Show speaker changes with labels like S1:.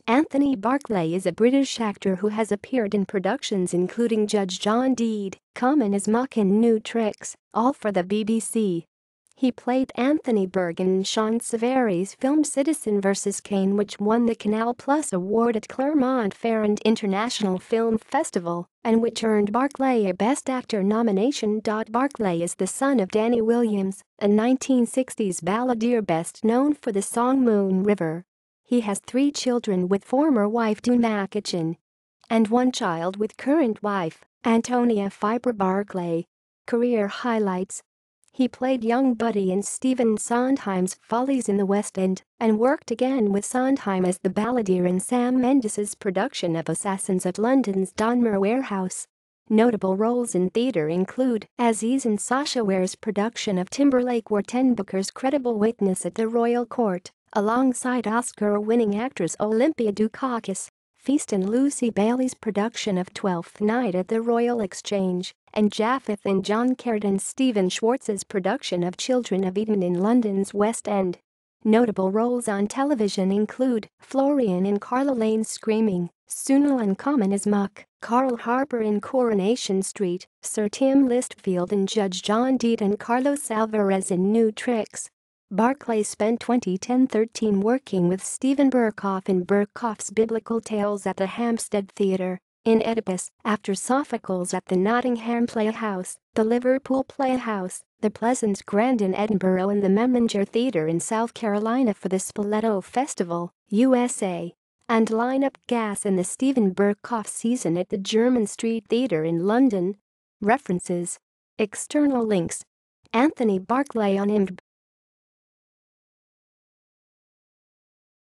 S1: Anthony Barclay is a British actor who has appeared in productions including Judge John Deed, common as Muck and New Tricks, all for the BBC. He played Anthony Berg in Shaun Severi's film Citizen vs Kane, which won the Canal Award at Clermont Ferrand International Film Festival, and which earned Barclay a Best Actor nomination. Barclay is the son of Danny Williams, a 1960s balladeer best known for the song Moon River. He has 3 children with former wife Doon Mackichan and 1 child with current wife, Antonia Fiber-Barclay. Career highlights: he played young Buddy in Stephen Sondheim's Follies in the West End and worked again with Sondheim as the balladeer in Sam Mendes's production of Assassins at London's Donmar Warehouse. Notable roles in theatre include Aziz and Sacha Ware's production of Timberlake were Ten Booker's credible witness at the Royal Court, alongside Oscar-winning actress Olympia Dukakis, Feast and Lucy Bailey's production of Twelfth Night at the Royal Exchange, and Japheth and John Caird and Stephen Schwartz's production of Children of Eden in London's West End. Notable roles on television include Florian in Carla Lane's Screaming, Sunil and Common as Muck, Carl Harper in Coronation Street, Sir Tim Listfield in Judge John Deed and Carlos Alvarez in New Tricks. Barclay spent 2010-13 working with Steven Berkoff in Berkoff's Biblical Tales at the Hampstead Theatre, in Oedipus, after Sophocles at the Nottingham Playhouse, the Liverpool Playhouse, the Pleasance Grand in Edinburgh and the Meminger Theatre in South Carolina for the Spoleto Festival, USA, and line-up gas in the Steven Berkoff season at the Jermyn Street Theatre in London. References: external links. Anthony Barclay on IMDb.